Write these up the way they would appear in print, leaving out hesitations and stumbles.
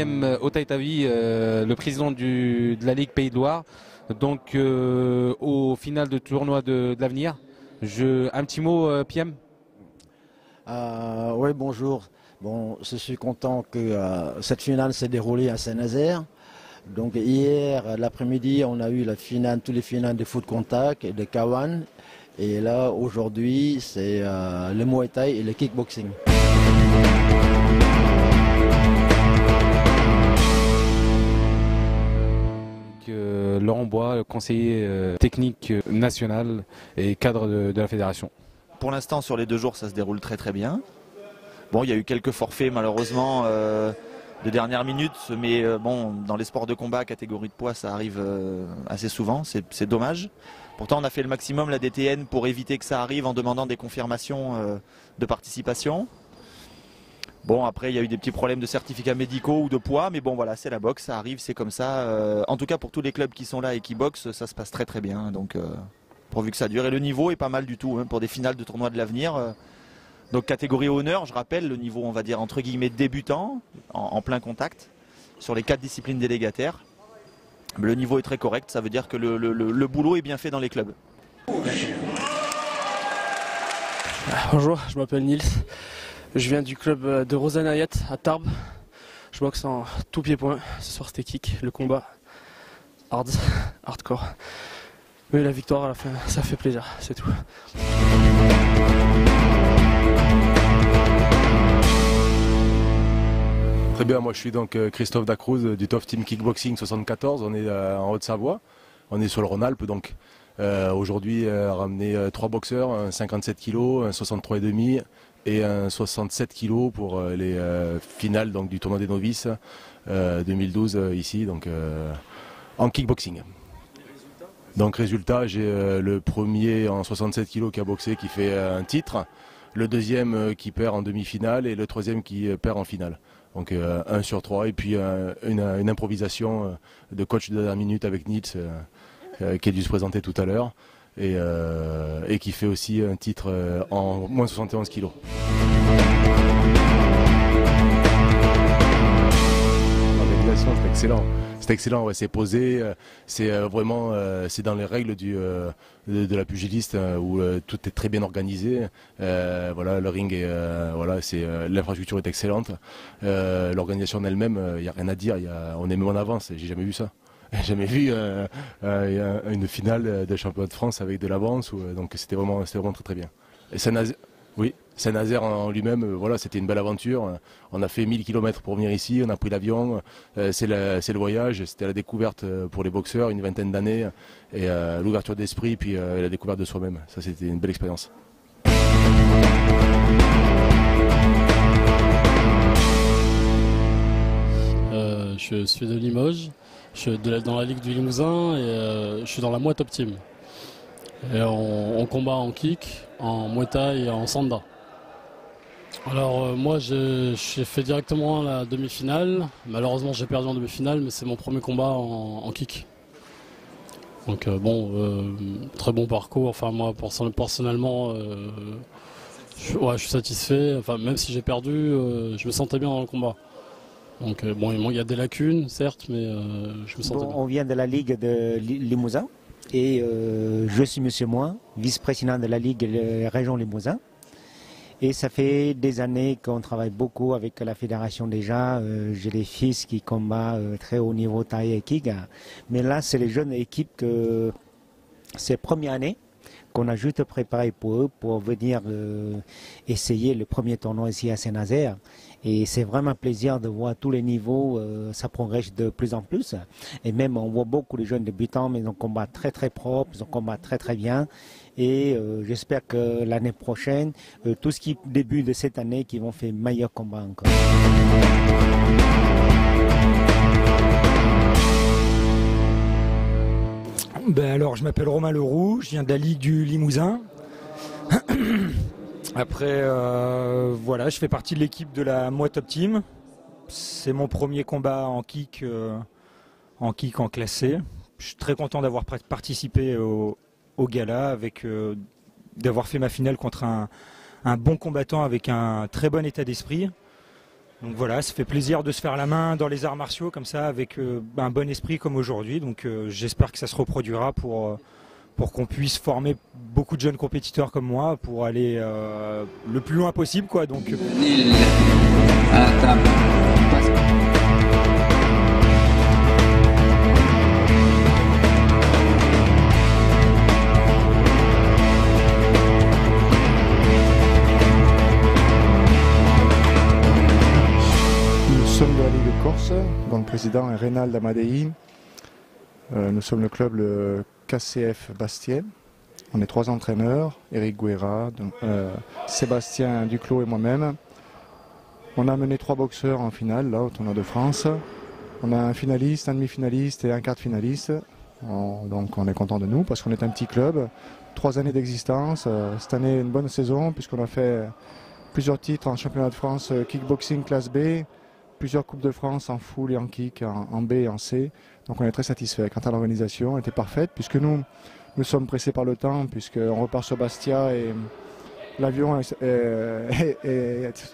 Willem Otaitavi, le président de la Ligue Pays de Loire, donc au final de tournoi de l'avenir. Un petit mot, PM. Oui, bonjour. Bon, je suis content que cette finale s'est déroulée à Saint-Nazaire. Donc hier, l'après-midi, on a eu tous les finales de foot contact et de K1. Et là, aujourd'hui, c'est le Muay Thai et le kickboxing. Laurent Bois, conseiller technique national et cadre de la fédération. Pour l'instant, sur les 2 jours, ça se déroule très très bien. Bon, il y a eu quelques forfaits malheureusement de dernière minute, mais bon, dans les sports de combat, catégorie de poids, ça arrive assez souvent, c'est dommage. Pourtant, on a fait le maximum, la DTN, pour éviter que ça arrive en demandant des confirmations de participation. Bon, après, il y a eu des petits problèmes de certificats médicaux ou de poids, mais bon, voilà, c'est la boxe, ça arrive, c'est comme ça. En tout cas, pour tous les clubs qui sont là et qui boxent, ça se passe très très bien. Donc, pourvu que ça dure. Et le niveau est pas mal du tout, hein, pour des finales de tournois de l'avenir. Donc, catégorie honneur, je rappelle, le niveau, on va dire, entre guillemets, débutant, en plein contact, sur les 4 disciplines délégataires. Le niveau est très correct, ça veut dire que le boulot est bien fait dans les clubs. Bonjour, je m'appelle Nils. Je viens du club de Rosanayet à Tarbes. Je boxe en tout pied-point. Ce soir c'était kick, le combat hardcore. Mais la victoire à la fin, ça fait plaisir, c'est tout. Très bien, moi je suis donc Christophe Dacruz du Top Team Kickboxing 74. On est en Haute-Savoie, on est sur le Rhône-Alpes donc. Aujourd'hui, ramené 3 boxeurs, un 57 kg, un 63,5 et un 67 kg pour les finales donc, du tournoi des novices 2012 ici donc, en kickboxing. Donc résultat, j'ai le premier en 67 kg qui a boxé qui fait un titre, le deuxième qui perd en demi-finale et le troisième qui perd en finale. Donc 1 sur 3 et puis une improvisation de coach de dernière minute avec Nils qui a dû se présenter tout à l'heure. Et qui fait aussi un titre en moins 71 kg. L'organisation, c'est excellent. C'est excellent, ouais, c'est posé, c'est vraiment c'est dans les règles de la pugiliste où tout est très bien organisé. Voilà, le ring est voilà, l'infrastructure est excellente. L'organisation en elle-même, il n'y a rien à dire, on est même en avance, j'ai jamais vu ça. J'ai jamais vu une finale de championnat de France avec de l'avance, donc c'était vraiment très très bien. Et Saint-Nazaire en lui-même, voilà, c'était une belle aventure. On a fait 1000 km pour venir ici, on a pris l'avion, c'est le voyage, c'était la découverte pour les boxeurs, une vingtaine d'années, et l'ouverture d'esprit, puis la découverte de soi-même. Ça, c'était une belle expérience. Je suis de Limoges. Je suis dans la Ligue du Limousin et je suis dans la Muay Top Team. Et on combat en kick, en Muay Thai et en Sanda. Alors moi j'ai fait directement la demi-finale. Malheureusement j'ai perdu en demi-finale, mais c'est mon premier combat en kick. Donc très bon parcours. Enfin moi personnellement, je suis satisfait. Enfin même si j'ai perdu, je me sentais bien dans le combat. Donc il y a des lacunes, certes, mais je me sentais bien. On vient de la Ligue de Limousin et je suis Monsieur Moin, vice-président de la Ligue Région Limousin. Et ça fait des années qu'on travaille beaucoup avec la fédération déjà. J'ai des fils qui combattent très haut niveau taille et kick. Mais là, c'est les jeunes équipes que c'est première année qu'on a juste préparé pour eux pour venir essayer le premier tournoi ici à Saint-Nazaire. Et c'est vraiment un plaisir de voir tous les niveaux, ça progresse de plus en plus. Et même on voit beaucoup de jeunes débutants, mais ils ont combat très très propre, ils ont combat très très bien. Et j'espère que l'année prochaine, tout ce qui débute de cette année, qu'ils vont faire meilleur combat encore. Ben alors, je m'appelle Romain Leroux, je viens de la Ligue du Limousin. Après, voilà, je fais partie de l'équipe de la Muay Top Team. C'est mon premier combat en kick en classé. Je suis très content d'avoir participé au gala, d'avoir fait ma finale contre un bon combattant avec un très bon état d'esprit. Donc voilà, ça fait plaisir de se faire la main dans les arts martiaux comme ça, avec un bon esprit comme aujourd'hui. Donc j'espère que ça se reproduira pour qu'on puisse former beaucoup de jeunes compétiteurs comme moi pour aller le plus loin possible, quoi. Donc à la table. Nous sommes de la Ligue de Corse, dont le président est Reynald Amadei. Nous sommes le club le KCF Bastien. On est 3 entraîneurs, Eric Guerra, Sébastien Duclos et moi-même. On a amené 3 boxeurs en finale, là, au tournoi de France. On a un finaliste, un demi-finaliste et un quart de finaliste. Donc on est content de nous parce qu'on est un petit club. 3 années d'existence. Cette année, une bonne saison puisqu'on a fait plusieurs titres en championnat de France kickboxing classe B, plusieurs coupes de France en full et en kick, en B et en C. Donc on est très satisfait. Quant à l'organisation, elle était parfaite puisque nous sommes pressés par le temps puisqu'on repart sur Bastia et l'avion est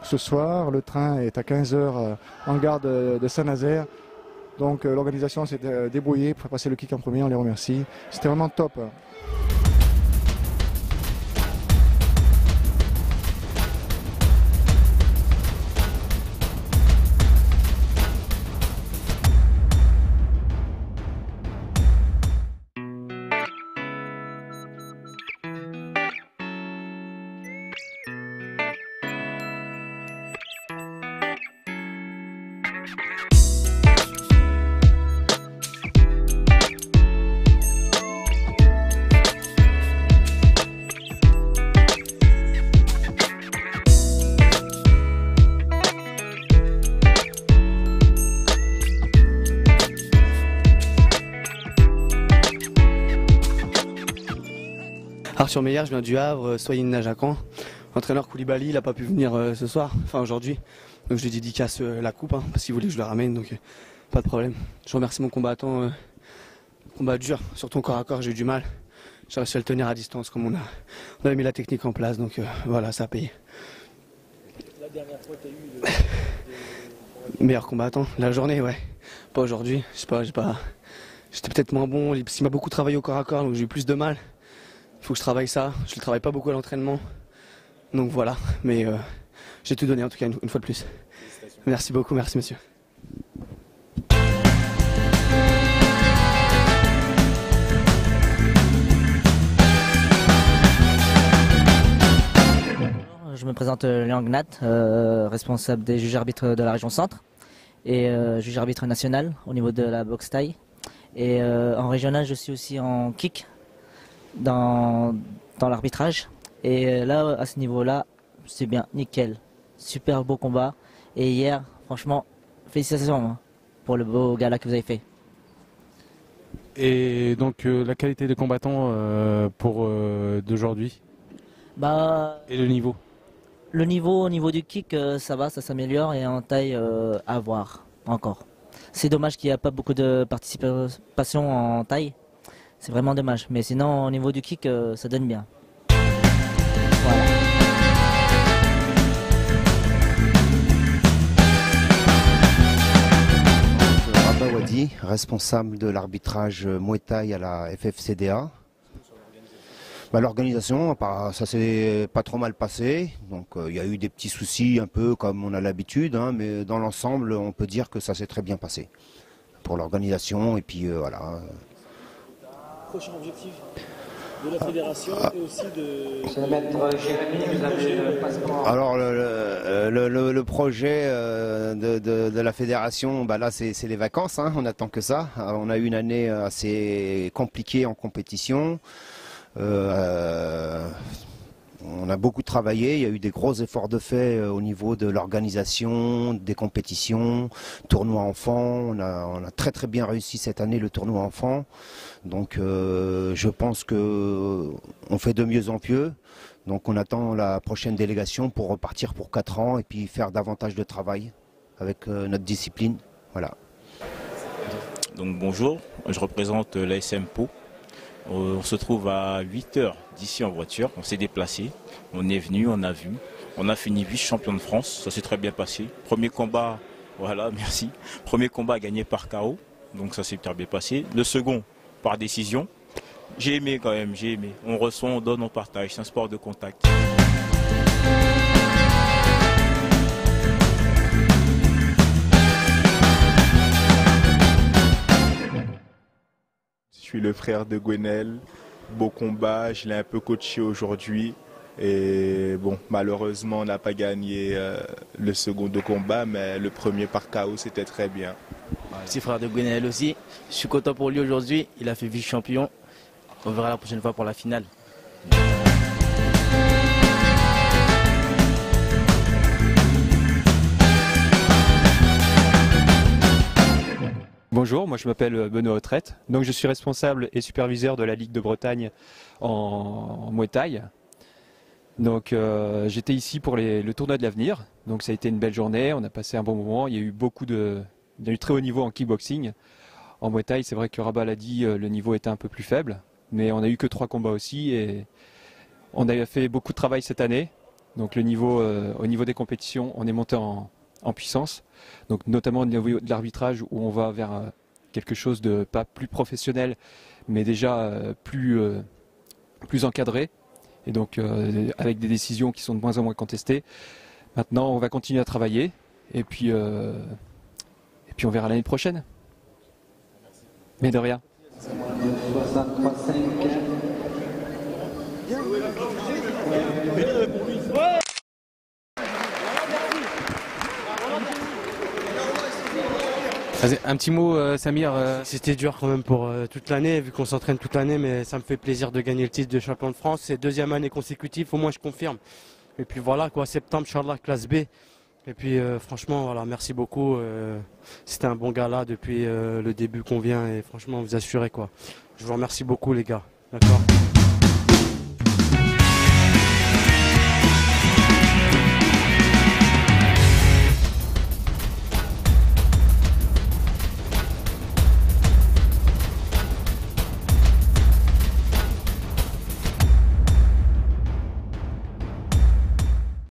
ce soir. Le train est à 15 h en gare de Saint-Nazaire. Donc l'organisation s'est débrouillée pour passer le kick en premier, on les remercie. C'était vraiment top. Arthur Meyer, je viens du Havre, Soyine nage à Caen. L'entraîneur Koulibaly, il n'a pas pu venir ce soir, enfin aujourd'hui. Donc je lui dédicace la coupe, parce qu'il voulait que je la ramène, donc pas de problème. Je remercie mon combattant, combat dur, surtout au corps à corps, j'ai eu du mal. J'ai réussi à le tenir à distance comme on avait mis la technique en place, donc voilà, ça a payé. La dernière fois que tu as eu Meilleur combattant, la journée, ouais. Pas aujourd'hui, je sais pas, j'étais peut-être moins bon, parce qu'il m'a beaucoup travaillé au corps à corps, donc j'ai eu plus de mal. Il faut que je travaille ça, je ne travaille pas beaucoup à l'entraînement. Donc voilà, mais j'ai tout donné en tout cas une fois de plus. Merci beaucoup, merci monsieur. Je me présente Léon Gnat, responsable des juges arbitres de la région centre et juge arbitre national au niveau de la boxe taille. Et en régional, je suis aussi en kick dans l'arbitrage. Et là, à ce niveau-là, c'est bien, nickel. Super beau combat. Et hier, franchement, félicitations pour le beau gala que vous avez fait. Et donc la qualité des combattants pour d'aujourd'hui et le niveau? Le niveau, au niveau du kick, ça va, ça s'améliore. Et en taille, à voir encore. C'est dommage qu'il n'y a pas beaucoup de participation en taille. C'est vraiment dommage. Mais sinon, au niveau du kick, ça donne bien. Voilà. Rabat Wadi, responsable de l'arbitrage Muay Thai à la FFCDA. L'organisation, ça s'est pas trop mal passé. Donc il y a eu des petits soucis un peu comme on a l'habitude, mais dans l'ensemble, on peut dire que ça s'est très bien passé pour l'organisation. Et puis voilà. Prochain objectif de la fédération et aussi de... C'est maître Jérémy, vous avez le passeport. Alors le projet de la fédération, là c'est les vacances, on attend que ça. On a eu une année assez compliquée en compétition. On a beaucoup travaillé, il y a eu des gros efforts de fait au niveau de l'organisation, des compétitions, tournois enfants. On a très très bien réussi cette année le tournoi enfant. Donc je pense qu'on fait de mieux en mieux. Donc on attend la prochaine délégation pour repartir pour 4 ans et puis faire davantage de travail avec notre discipline. Voilà. Donc bonjour, je représente l'ASM Pau. On se trouve à 8 h d'ici en voiture, on s'est déplacé, on est venu, on a vu, On a fini vice-champion de France, ça s'est très bien passé. Premier combat, voilà, merci. Premier combat gagné par KO, donc ça s'est très bien passé. Le second, par décision. J'ai aimé quand même, j'ai aimé. On reçoit, on donne, on partage, c'est un sport de contact. Je suis le frère de Gwenel, beau combat, je l'ai un peu coaché aujourd'hui. Et bon, malheureusement, on n'a pas gagné le second de combat, mais le premier par KO, c'était très bien. Petit frère de Gwenel aussi. Je suis content pour lui aujourd'hui. Il a fait vice-champion. On verra la prochaine fois pour la finale. Bonjour, moi je m'appelle Benoît Autrette, donc je suis responsable et superviseur de la Ligue de Bretagne en Muay Thai. Donc j'étais ici pour le tournoi de l'avenir, donc ça a été une belle journée, on a passé un bon moment, il y a eu très haut niveau en kickboxing. En Muay Thai, c'est vrai que Rabat l'a dit, le niveau était un peu plus faible, mais on a eu que 3 combats aussi et on a fait beaucoup de travail cette année. Donc au niveau des compétitions, on est monté en puissance, donc notamment au niveau de l'arbitrage où on va vers quelque chose de pas plus professionnel, mais déjà plus encadré, et donc avec des décisions qui sont de moins en moins contestées. Maintenant, on va continuer à travailler, et puis on verra l'année prochaine. Mais de rien. Un petit mot, Samir. C'était dur quand même pour toute l'année, vu qu'on s'entraîne toute l'année, mais ça me fait plaisir de gagner le titre de champion de France. C'est 2e année consécutive, au moins je confirme. Et puis voilà, quoi, septembre, Inch'Allah, classe B. Et puis franchement, voilà, merci beaucoup. C'était un bon gala depuis le début qu'on vient et franchement, vous assurez quoi. Je vous remercie beaucoup les gars. D'accord.